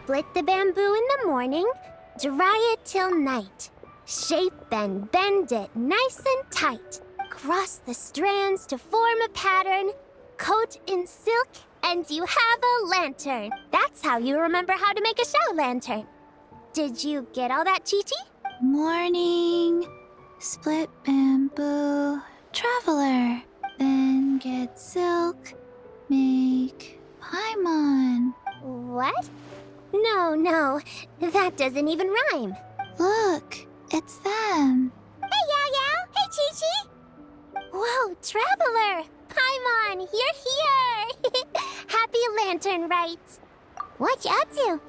Split the bamboo in the morning, dry it till night. Shape and bend it nice and tight. Cross the strands to form a pattern. Coat in silk, and you have a lantern. That's how you remember how to make a shower lantern. Did you get all that, Chi-Chi? Morning, split bamboo, traveler. Then get silk, make paimon. What? No, that doesn't even rhyme. Look, it's them. Hey, Yao Yao! Hey, Chi-Chi! Whoa, Traveler! Paimon, you're here! Happy Lantern Rite! What you up to?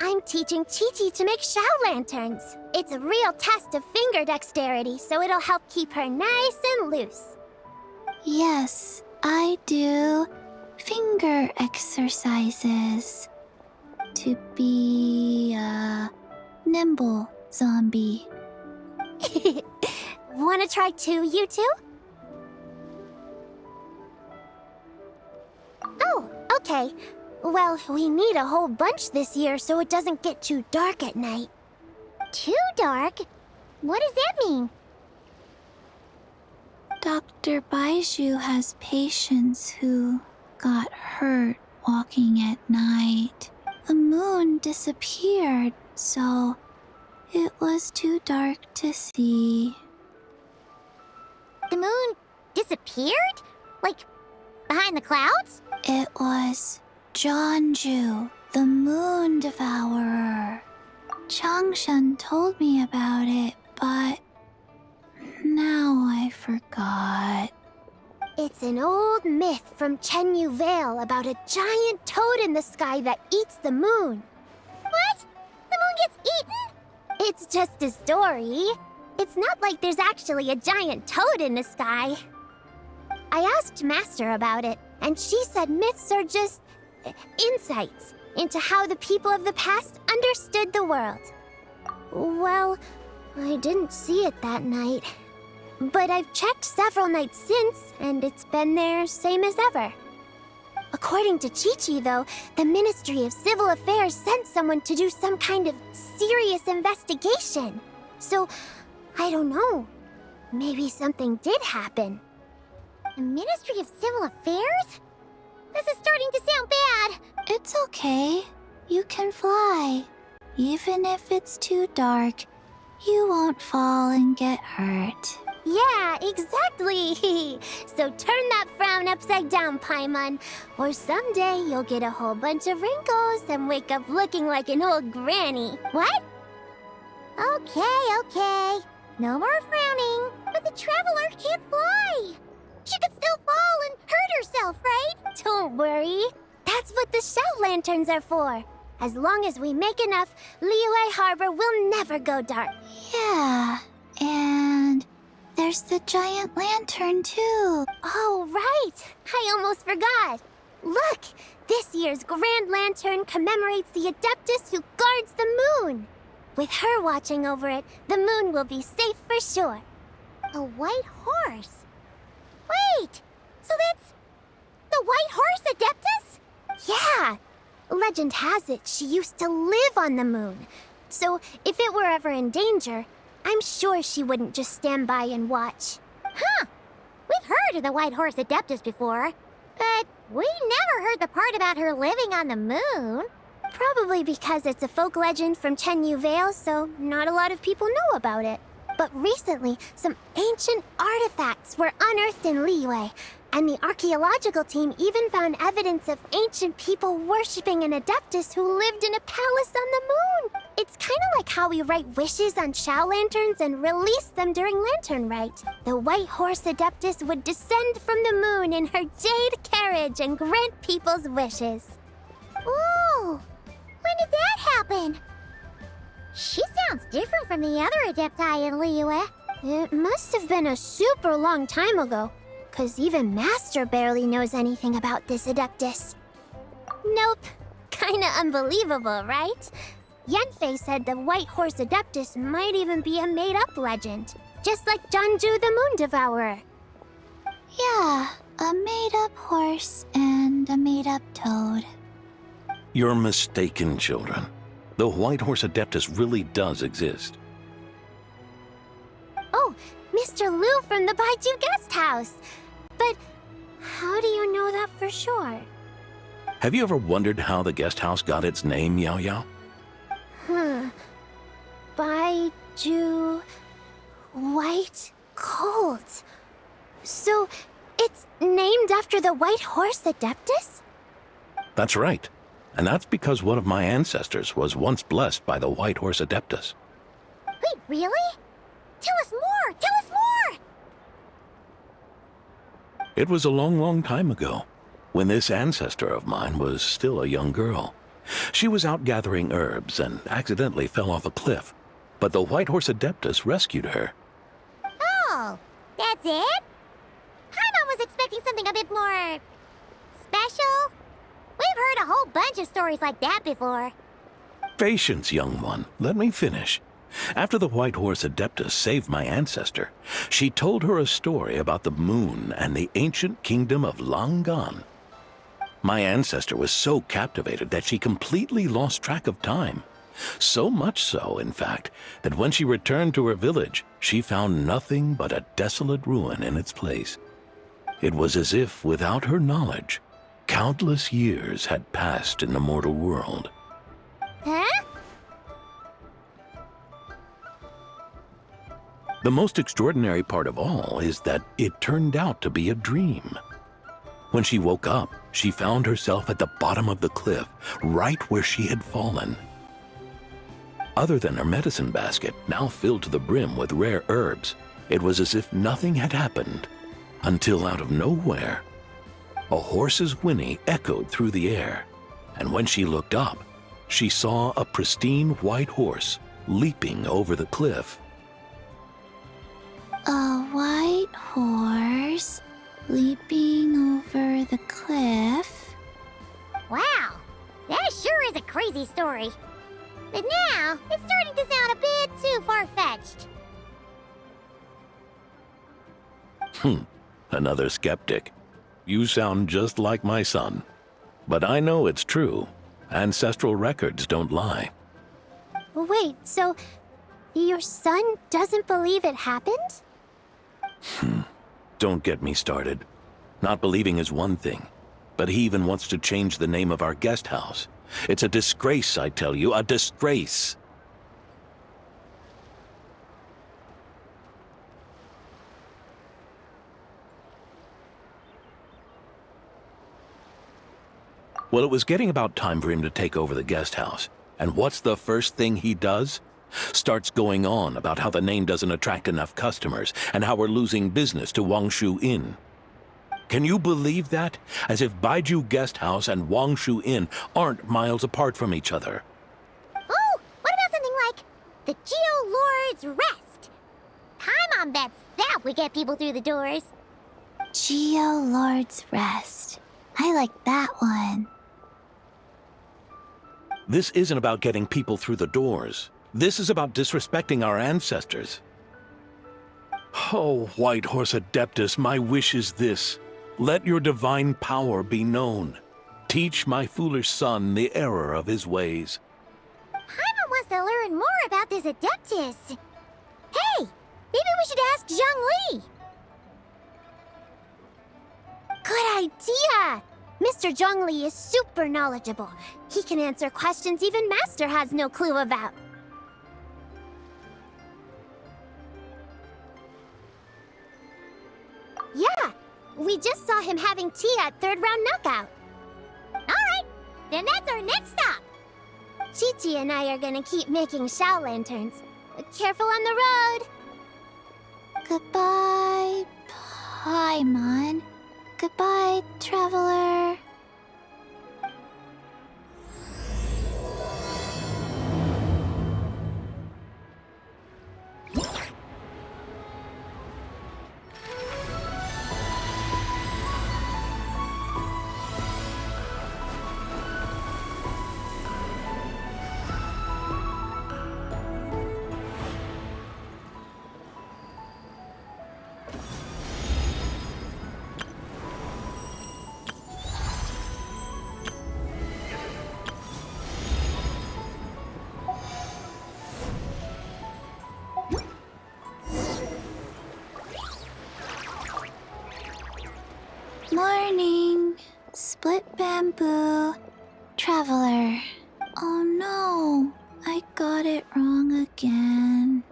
I'm teaching Chi-Chi to make shower lanterns. It's a real test of finger dexterity, so it'll help keep her nice and loose. Yes, I do finger exercises to be a nimble zombie. Wanna try too, you two? Oh, okay. Well, we need a whole bunch this year so it doesn't get too dark at night. Too dark? What does that mean? Dr. Baiju has patients who got hurt walking at night. The moon disappeared, so it was too dark to see. The moon disappeared? Like, behind the clouds? It was Jeonju, the moon devourer. Changshan told me about it, but now I forgot. It's an old myth from Chenyu Vale about a giant toad in the sky that eats the moon. What? The moon gets eaten? It's just a story. It's not like there's actually a giant toad in the sky. I asked Master about it, and she said myths are just insights into how the people of the past understood the world. Well, I didn't see it that night. But I've checked several nights since, and it's been there same as ever. According to Chi-Chi, though, the Ministry of Civil Affairs sent someone to do some kind of serious investigation. So, I don't know. Maybe something did happen. The Ministry of Civil Affairs? This is starting to sound bad. It's okay. You can fly. Even if it's too dark, you won't fall and get hurt. Yeah, exactly. So turn that frown upside down, Paimon. Or someday you'll get a whole bunch of wrinkles and wake up looking like an old granny. What? Okay. No more frowning. But the Traveler can't fly. She could still fall and hurt herself, right? Don't worry. That's what the shout lanterns are for. As long as we make enough, Liyue Harbor will never go dark. Yeah, and there's the giant lantern, too. Oh, right! I almost forgot. Look! This year's Grand Lantern commemorates the Adeptus who guards the moon. With her watching over it, the moon will be safe for sure. A white horse? Wait! So that's the White Horse Adeptus? Yeah! Legend has it she used to live on the moon. So if it were ever in danger, I'm sure she wouldn't just stand by and watch. Huh! We've heard of the White Horse Adeptus before, but we never heard the part about her living on the moon. Probably because it's a folk legend from Chenyu Vale, so not a lot of people know about it. But recently, some ancient artifacts were unearthed in Liyue, and the archaeological team even found evidence of ancient people worshipping an Adeptus who lived in a palace on the moon. It's kind of like how we write wishes on shower lanterns and release them during Lantern Rite. The White Horse Adeptus would descend from the moon in her jade carriage and grant people's wishes. Ooh! When did that happen? She sounds different from the other Adepti in Liyue. It must have been a super long time ago, because even Master barely knows anything about this Adeptus. Nope. Kinda unbelievable, right? Yanfei said the White Horse Adeptus might even be a made-up legend, just like Jeonju the Moon Devourer. Yeah, a made-up horse and a made-up toad. You're mistaken, children. The White Horse Adeptus really does exist. Oh, Mr. Liu from the Baiju guest house. But how do you know that for sure? Have you ever wondered how the guest house got its name, Yao Yao? Baiju... White Colt. So, it's named after the White Horse Adeptus? That's right. And that's because one of my ancestors was once blessed by the White Horse Adeptus. Wait, really? Tell us more! Tell us more! It was a long, long time ago, when this ancestor of mine was still a young girl. She was out gathering herbs and accidentally fell off a cliff, but the White Horse Adeptus rescued her. Oh, that's it? Paimon was expecting something a bit more... special? We've heard a whole bunch of stories like that before. Patience, young one. Let me finish. After the White Horse Adeptus saved my ancestor, she told her a story about the moon and the ancient kingdom of Langan. My ancestor was so captivated that she completely lost track of time. So much so, in fact, that when she returned to her village, she found nothing but a desolate ruin in its place. It was as if, without her knowledge, countless years had passed in the mortal world. Huh? The most extraordinary part of all is that it turned out to be a dream. When she woke up, she found herself at the bottom of the cliff, right where she had fallen. Other than her medicine basket, now filled to the brim with rare herbs, it was as if nothing had happened, until out of nowhere, a horse's whinny echoed through the air, and when she looked up, she saw a pristine white horse leaping over the cliff. A white horse leaping over the cliff? Wow, that sure is a crazy story. But now, it's starting to sound a bit too far-fetched. Another skeptic. You sound just like my son. But I know it's true. Ancestral records don't lie. Wait, so your son doesn't believe it happened? Don't get me started. Not believing is one thing, but he even wants to change the name of our guest house. It's a disgrace, I tell you, a disgrace. Well, it was getting about time for him to take over the guest house. And what's the first thing he does? Starts going on about how the name doesn't attract enough customers and how we're losing business to Wangshu Inn. Can you believe that? As if Baiju Guest House and Wangshu Inn aren't miles apart from each other. Oh, what about something like the Geo Lord's Rest? Paimon bets that would get people through the doors. Geo Lord's Rest. I like that one. This isn't about getting people through the doors. This is about disrespecting our ancestors. Oh, White Horse Adeptus, my wish is this. Let your divine power be known. Teach my foolish son the error of his ways. Paimon wants to learn more about this Adeptus. Hey, maybe we should ask Zhang Li. Good idea! Mr. Zhang Li is super knowledgeable. He can answer questions even Master has no clue about. Yeah, we just saw him having tea at third round knockout. Alright, then that's our next stop. Chi-Chi and I are gonna keep making Shao lanterns. Careful on the road. Goodbye, Paimon. Goodbye, traveler. Morning. Split bamboo. Traveler. Oh no, I got it wrong again.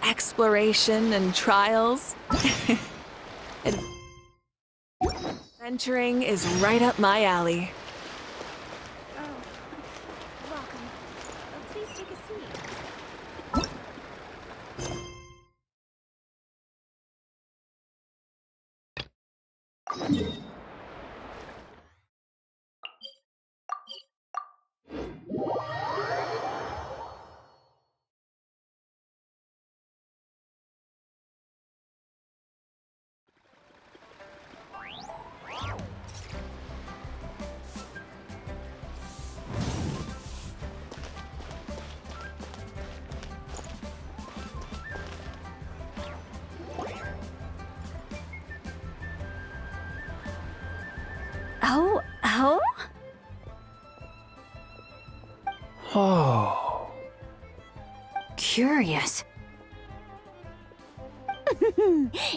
Exploration and trials. Adventuring is right up my alley. Oh, welcome. Please take a seat. Oh? Oh. Curious.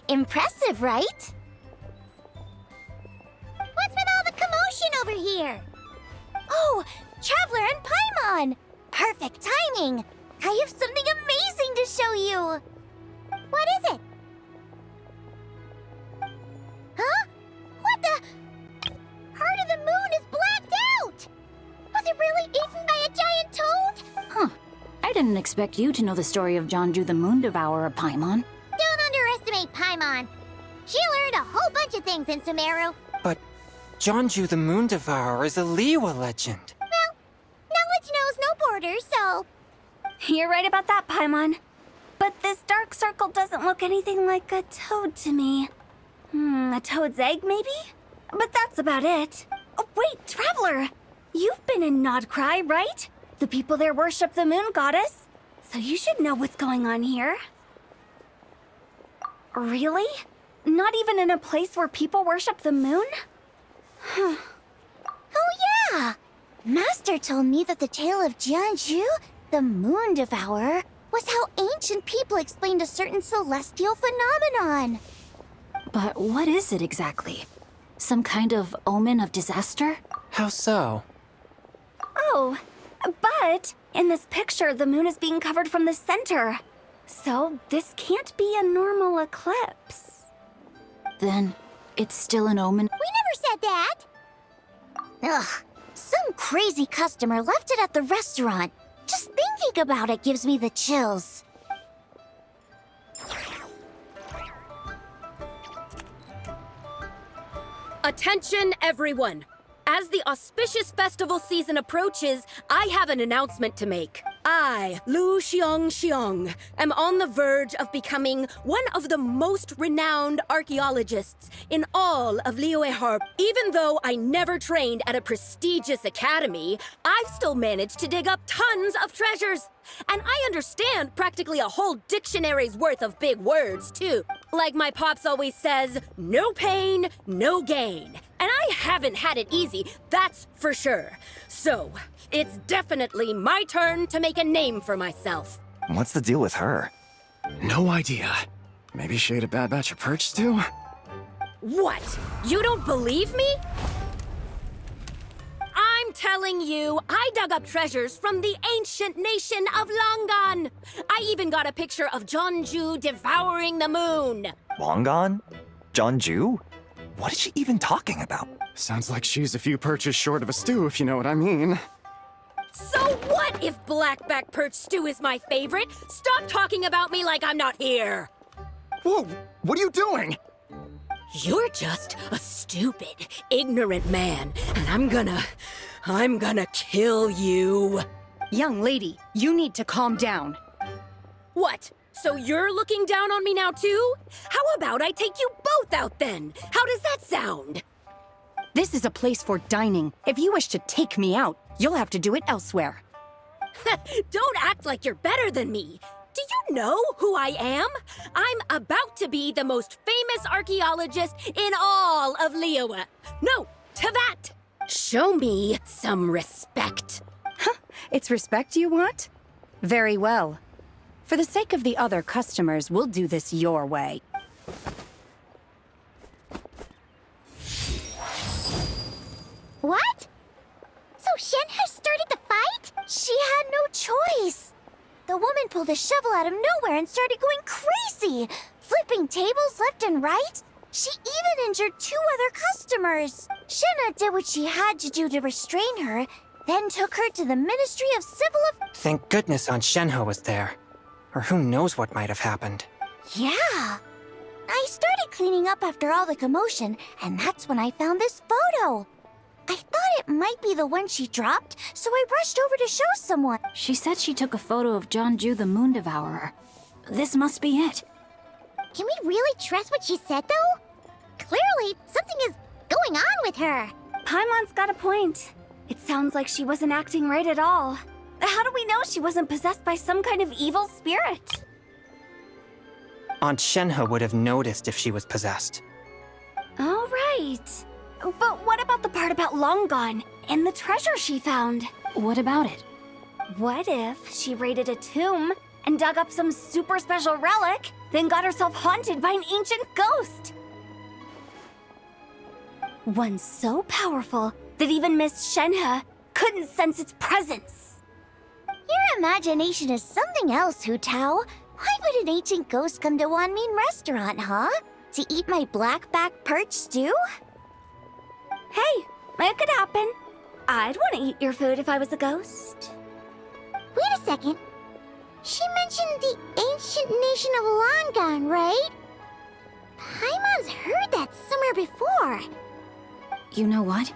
Impressive, right? What's with all the commotion over here? Oh, Traveler and Paimon! Perfect timing! I have something amazing to show you! What is it? Huh? What the? Heart of the Moon is blacked out! Was it really eaten by a giant toad? Huh. I didn't expect you to know the story of Jonju the Moon Devourer, Paimon. Don't underestimate Paimon. She learned a whole bunch of things in Sumeru. But Jonju the Moon Devourer is a Liyue legend. Well, knowledge knows no borders, so... You're right about that, Paimon. But this dark circle doesn't look anything like a toad to me. A toad's egg, maybe? But that's about it. Oh, wait, Traveler! You've been in Nodcry, right? The people there worship the moon goddess. So you should know what's going on here. Really? Not even in a place where people worship the moon? Oh yeah! Master told me that the tale of Jianzhu, the Moon Devourer, was how ancient people explained a certain celestial phenomenon. But what is it exactly? Some kind of omen of disaster? How so? Oh, but in this picture, the moon is being covered from the center. So this can't be a normal eclipse. Then it's still an omen. We never said that! Ugh, some crazy customer left it at the restaurant. Just thinking about it gives me the chills. Attention, everyone! As the auspicious festival season approaches, I have an announcement to make. I, Lu Xiong, am on the verge of becoming one of the most renowned archaeologists in all of Liyue. Even though I never trained at a prestigious academy, I've still managed to dig up tons of treasures. And I understand practically a whole dictionary's worth of big words, too. Like my pops always says, no pain, no gain. And I haven't had it easy, that's for sure. So, it's definitely my turn to make a name for myself. What's the deal with her? No idea. Maybe she ate a bad batch of perch stew? What? You don't believe me? I'm telling you, I dug up treasures from the ancient nation of Longan. I even got a picture of Jonju devouring the moon. Longan? Jonju? What is she even talking about? Sounds like she's a few perches short of a stew, if you know what I mean. So what if blackback perch stew is my favorite? Stop talking about me like I'm not here. Whoa, what are you doing? You're just a stupid, ignorant man, and I'm gonna kill you. Young lady, you need to calm down. What? So you're looking down on me now too? How about I take you both out then? How does that sound? This is a place for dining. If you wish to take me out, you'll have to do it elsewhere. Don't act like you're better than me. Do you know who I am? I'm about to be the most famous archaeologist in all of Liyue. No, Tevat! Show me some respect. It's respect you want? Very well. For the sake of the other customers, we'll do this your way. What? So Shen has started the fight? She had no choice. The woman pulled a shovel out of nowhere and started going crazy, flipping tables left and right. She even injured 2 other customers. Shenna did what she had to do to restrain her, then took her to the Ministry of Civil Affairs. Thank goodness Aunt Shenhe was there. Or who knows what might have happened. Yeah. I started cleaning up after all the commotion, and that's when I found this photo. I thought it might be the one she dropped, so I rushed over to show someone. She said she took a photo of Jeonju the Moon Devourer. This must be it. Can we really trust what she said, though? Clearly, something is going on with her. Paimon's got a point. It sounds like she wasn't acting right at all. How do we know she wasn't possessed by some kind of evil spirit? Aunt Shenhe would have noticed if she was possessed. All right. But what about the part about Long Gone and the treasure she found? What about it? What if she raided a tomb and dug up some super special relic, then got herself haunted by an ancient ghost? One so powerful that even Miss Shenhe couldn't sense its presence. Your imagination is something else, Hu Tao. Why would an ancient ghost come to Wanmin restaurant, huh? To eat my blackback perch stew? Hey, it could happen. I'd want to eat your food if I was a ghost. Wait a second. She mentioned the ancient nation of Longon, right? Paimon's heard that somewhere before. You know what?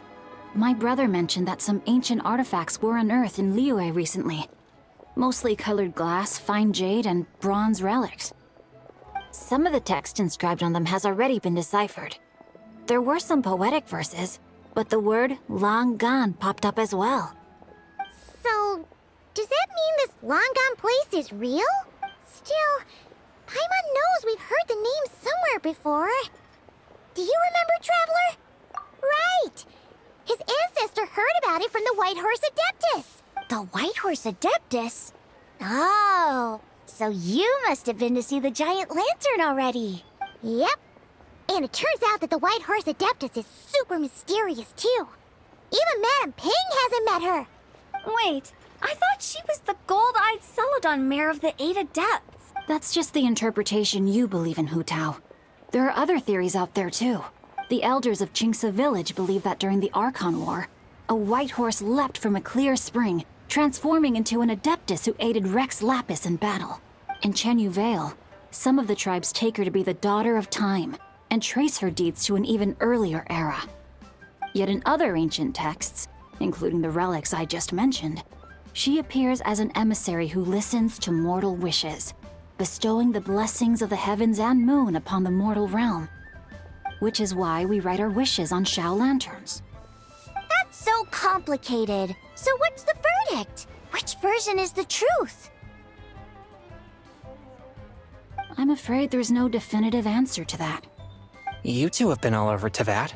My brother mentioned that some ancient artifacts were unearthed in Liyue recently. Mostly colored glass, fine jade, and bronze relics. Some of the text inscribed on them has already been deciphered. There were some poetic verses, but the word long gone popped up as well. So, does that mean this Longon place is real? Still, Paimon knows we've heard the name somewhere before. Do you remember, Traveler? Right! His ancestor heard about it from the White Horse Adeptus. The White Horse Adeptus? Oh, so you must have been to see the giant lantern already. Yep. And it turns out that the White Horse Adeptus is super mysterious, too. Even Madame Ping hasn't met her. Wait, I thought she was the gold-eyed Celadon mare of the 8 Adepts. That's just the interpretation you believe in, Hu Tao. There are other theories out there, too. The elders of Qingce village believe that during the Archon War, a white horse leapt from a clear spring, transforming into an Adeptus who aided Rex Lapis in battle. In Chenyu Vale, some of the tribes take her to be the Daughter of Time, and trace her deeds to an even earlier era. Yet in other ancient texts, including the relics I just mentioned, she appears as an emissary who listens to mortal wishes, bestowing the blessings of the heavens and moon upon the mortal realm. Which is why we write our wishes on Shao lanterns. That's so complicated. So what's the verdict? Which version is the truth? I'm afraid there's no definitive answer to that. You two have been all over Tevat.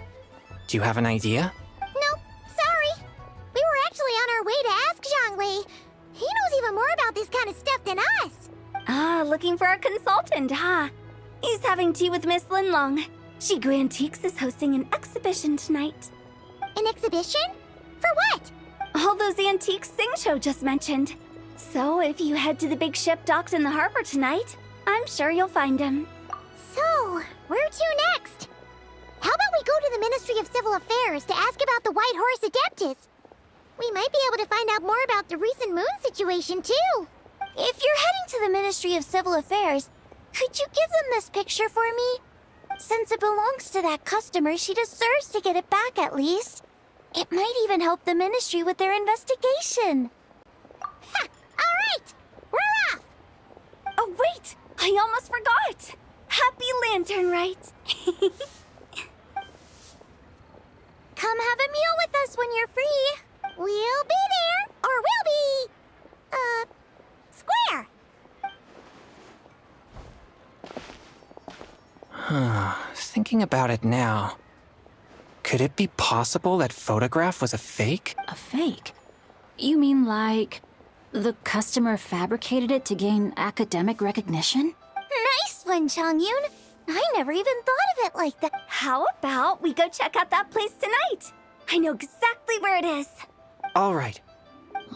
Do you have an idea? Nope, sorry. We were actually on our way to ask Zhongli. He knows even more about this kind of stuff than us. Ah, looking for a consultant, huh? He's having tea with Miss Linlong. Shigu Antiques is hosting an exhibition tonight. An exhibition? For what? All those antiques Sing just mentioned. So if you head to the big ship docked in the harbor tonight, I'm sure you'll find him. So, where to next? How about we go to the Ministry of Civil Affairs to ask about the White Horse Adeptus? We might be able to find out more about the recent moon situation, too. If you're heading to the Ministry of Civil Affairs, could you give them this picture for me? Since it belongs to that customer, she deserves to get it back at least. It might even help the Ministry with their investigation. Ha! All right! We're off! Oh, wait! I almost forgot! Happy Lantern Rite! Come have a meal with us when you're free. We'll be there, or we'll be... square. Thinking about it now, could it be possible that photograph was a fake? A fake? You mean like the customer fabricated it to gain academic recognition? Nice one, Chongyun. I never even thought of it like that. How about we go check out that place tonight? I know exactly where it is. All right.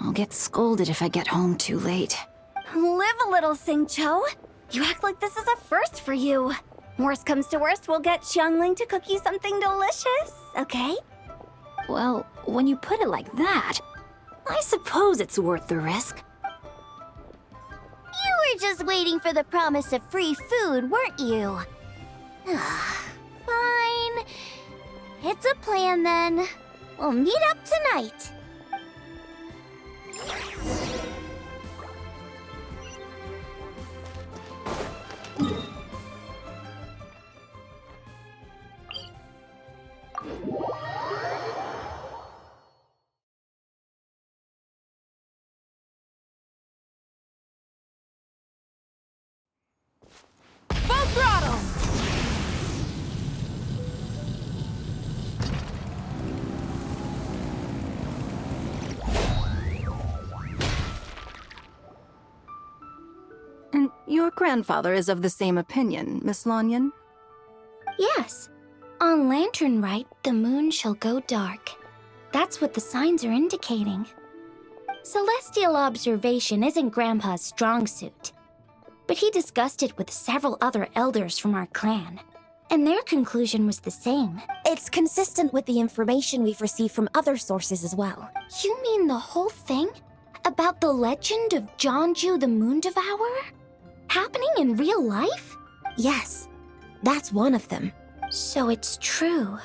I'll get scolded if I get home too late. Live a little, Singcho. You act like this is a first for you. Worst comes to worst, we'll get Xiangling to cook you something delicious, okay? Well, when you put it like that, I suppose it's worth the risk. You were just waiting for the promise of free food, weren't you? Fine. It's a plan then. We'll meet up tonight. Full throttle! And your grandfather is of the same opinion, Miss Lanyan? Yes. On Lantern Rite, the moon shall go dark. That's what the signs are indicating. Celestial observation isn't Grandpa's strong suit. But he discussed it with several other elders from our clan, and their conclusion was the same. It's consistent with the information we've received from other sources as well. You mean the whole thing? About the legend of Jeonju the Moon Devourer? Happening in real life? Yes, that's one of them. So it's true.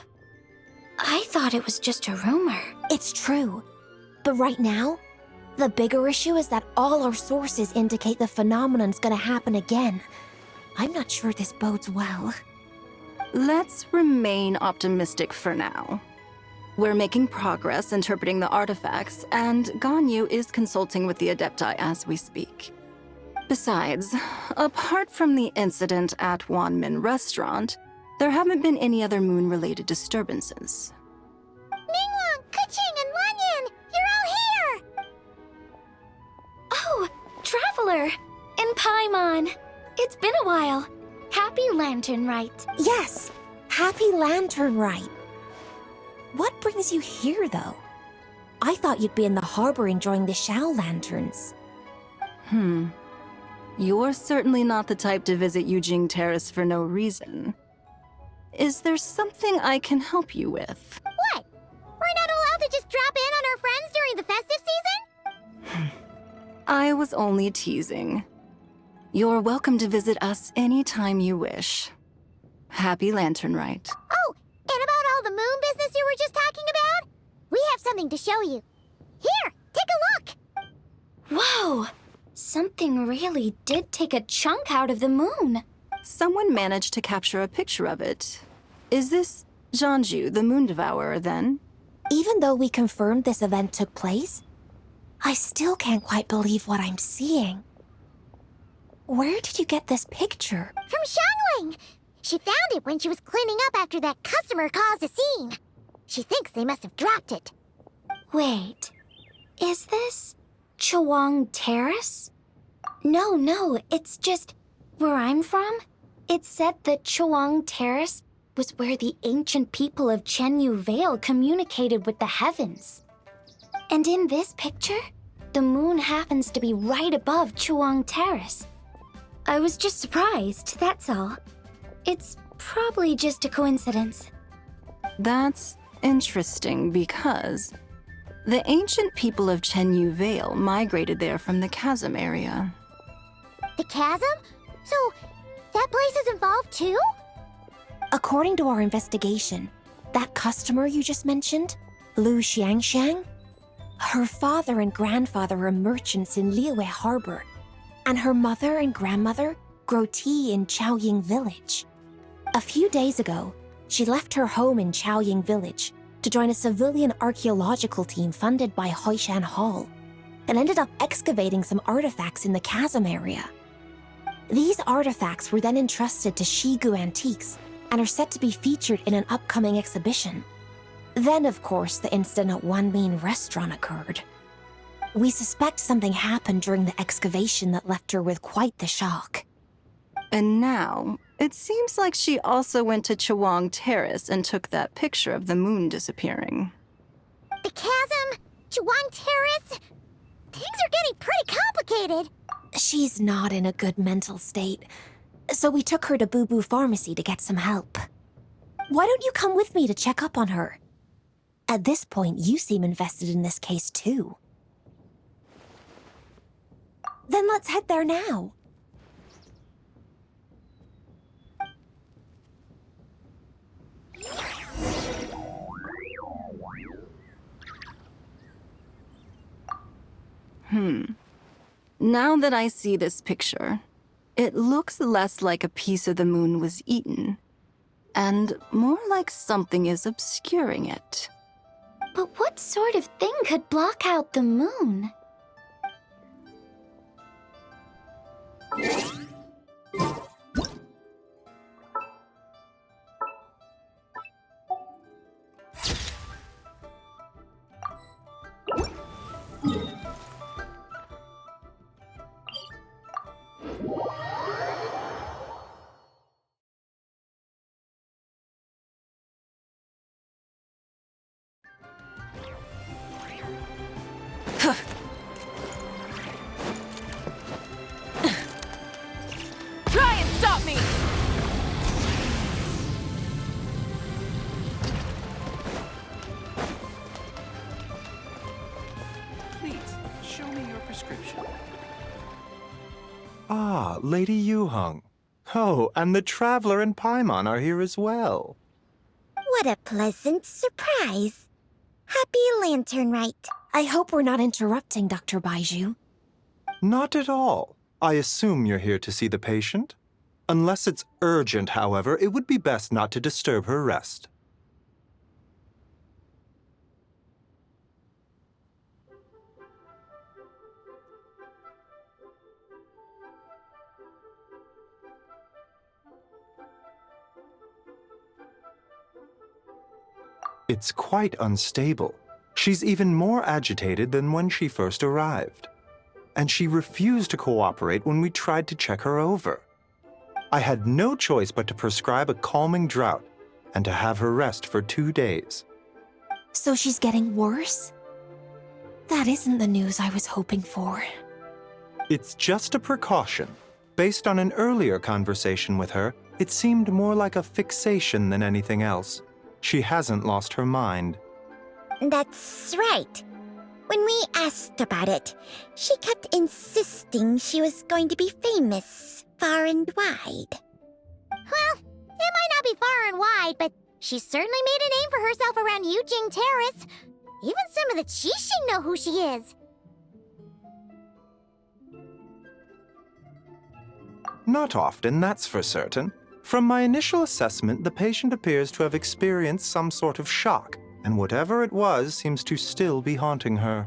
I thought it was just a rumor. It's true. But right now, the bigger issue is that all our sources indicate the phenomenon's gonna happen again. I'm not sure this bodes well. Let's remain optimistic for now. We're making progress interpreting the artifacts, and Ganyu is consulting with the Adepti as we speak. Besides, apart from the incident at Wanmin Restaurant, there haven't been any other moon-related disturbances. Ningguang, Keqing, and Lanyan, you're all here! Oh, Traveler! And Paimon. It's been a while. Happy Lantern Rite. Yes, Happy Lantern Rite. What brings you here, though? I thought you'd be in the harbor enjoying the Shao Lanterns. You're certainly not the type to visit Yujing Terrace for no reason. Is there something I can help you with? What? We're not allowed to just drop in on our friends during the festive season? I was only teasing. You're welcome to visit us anytime you wish. Happy Lantern Rite. Oh, and about all the moon business you were just talking about? We have something to show you. Here, take a look! Whoa! Something really did take a chunk out of the moon. Someone managed to capture a picture of it. Is this Jeonju, the Moon Devourer, then? Even though we confirmed this event took place, I still can't quite believe what I'm seeing. Where did you get this picture? From Xiangling! She found it when she was cleaning up after that customer caused a scene. She thinks they must have dropped it. Wait, is this Chawang Terrace? No, it's just where I'm from. It said that Chawang Terrace was where the ancient people of Chenyu Vale communicated with the heavens. And in this picture, the moon happens to be right above Chawang Terrace. I was just surprised, that's all. It's probably just a coincidence. That's interesting because the ancient people of Chenyu Vale migrated there from the chasm area. The chasm? So, that place is involved too? According to our investigation, that customer you just mentioned, Lu Xiangxiang, her father and grandfather are merchants in Liyue Harbor, and her mother and grandmother grow tea in Chaoying Village. A few days ago, she left her home in Chaoying Village to join a civilian archaeological team funded by Hoishan Hall, and ended up excavating some artifacts in the chasm area. These artifacts were then entrusted to Shigu Antiques and are set to be featured in an upcoming exhibition. Then, of course, the incident at Wanmin Restaurant occurred. We suspect something happened during the excavation that left her with quite the shock. And now, it seems like she also went to Chawang Terrace and took that picture of the moon disappearing. The chasm? Chawang Terrace? Things are getting pretty complicated. She's not in a good mental state, so we took her to Boo Boo Pharmacy to get some help. Why don't you come with me to check up on her? At this point, you seem invested in this case too. Then let's head there now. Now that I see this picture, it looks less like a piece of the moon was eaten, and more like something is obscuring it. But what sort of thing could block out the moon? Try and stop me! Please, show me your prescription. Ah, Lady Yu-hung. Oh, and the Traveler and Paimon are here as well. What a pleasant surprise. Happy Lantern Rite. I hope we're not interrupting, Dr. Baiju. Not at all. I assume you're here to see the patient? Unless it's urgent, however, it would be best not to disturb her rest. It's quite unstable. She's even more agitated than when she first arrived. And she refused to cooperate when we tried to check her over. I had no choice but to prescribe a calming draught and to have her rest for 2 days. So she's getting worse? That isn't the news I was hoping for. It's just a precaution. Based on an earlier conversation with her, it seemed more like a fixation than anything else. She hasn't lost her mind. That's right. When we asked about it, she kept insisting she was going to be famous far and wide. Well, it might not be far and wide, but she certainly made a name for herself around Yujing Terrace. Even some of the Qixing know who she is. Not often, that's for certain. From my initial assessment, the patient appears to have experienced some sort of shock, and whatever it was seems to still be haunting her.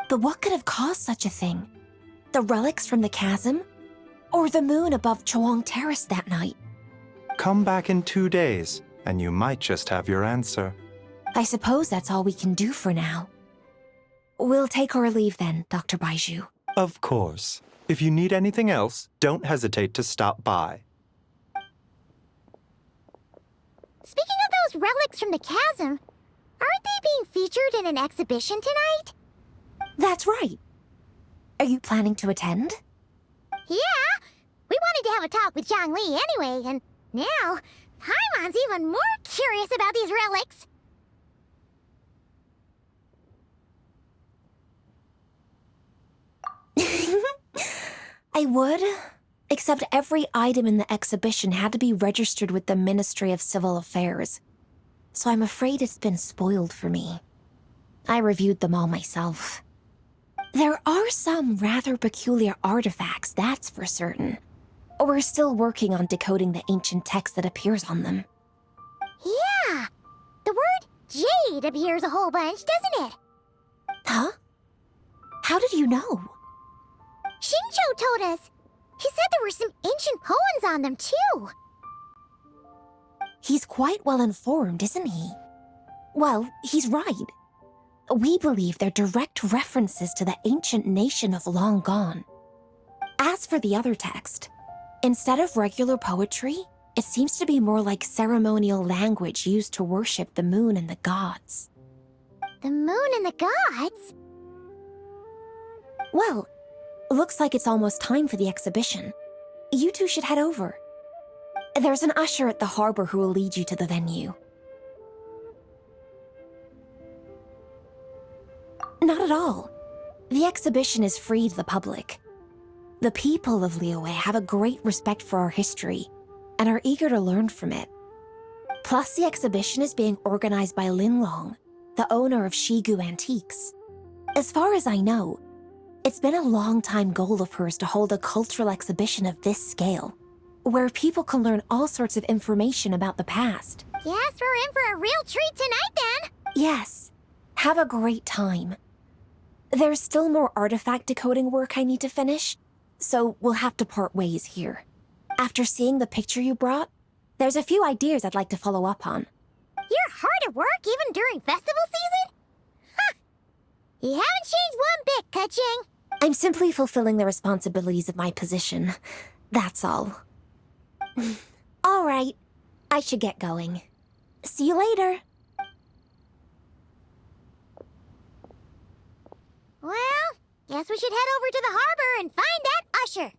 But what could have caused such a thing? The relics from the chasm? Or the moon above Chawang Terrace that night? Come back in 2 days, and you might just have your answer. I suppose that's all we can do for now. We'll take our leave then, Dr. Baiju. Of course. If you need anything else, don't hesitate to stop by. Speaking of those relics from the chasm, aren't they being featured in an exhibition tonight? That's right. Are you planning to attend? Yeah! We wanted to have a talk with Zhang Li anyway, and now Paimon's even more curious about these relics. I would, except every item in the exhibition had to be registered with the Ministry of Civil Affairs. So I'm afraid it's been spoiled for me. I reviewed them all myself. There are some rather peculiar artifacts, that's for certain. We're still working on decoding the ancient text that appears on them. Yeah! The word jade appears a whole bunch, doesn't it? Huh? How did you know? Shincho told us. He said there were some ancient poems on them, too. He's quite well informed, isn't he? Well, he's right. We believe they're direct references to the ancient nation of long gone. As for the other text, instead of regular poetry, it seems to be more like ceremonial language used to worship the moon and the gods. The moon and the gods? Well, looks like it's almost time for the exhibition. You two should head over. There's an usher at the harbor who will lead you to the venue. Not at all. The exhibition is free to the public. The people of Liyue have a great respect for our history and are eager to learn from it. Plus, the exhibition is being organized by Linlong, the owner of Shigu Antiques. As far as I know, it's been a long-time goal of hers to hold a cultural exhibition of this scale, where people can learn all sorts of information about the past. Guess we're in for a real treat tonight, then. Yes. Have a great time. There's still more artifact decoding work I need to finish, so we'll have to part ways here. After seeing the picture you brought, there's a few ideas I'd like to follow up on. You're hard at work even during festival season? Huh! You haven't changed one bit, Ka-Ching. I'm simply fulfilling the responsibilities of my position. That's all. All right. I should get going. See you later. Well, guess we should head over to the harbor and find that usher.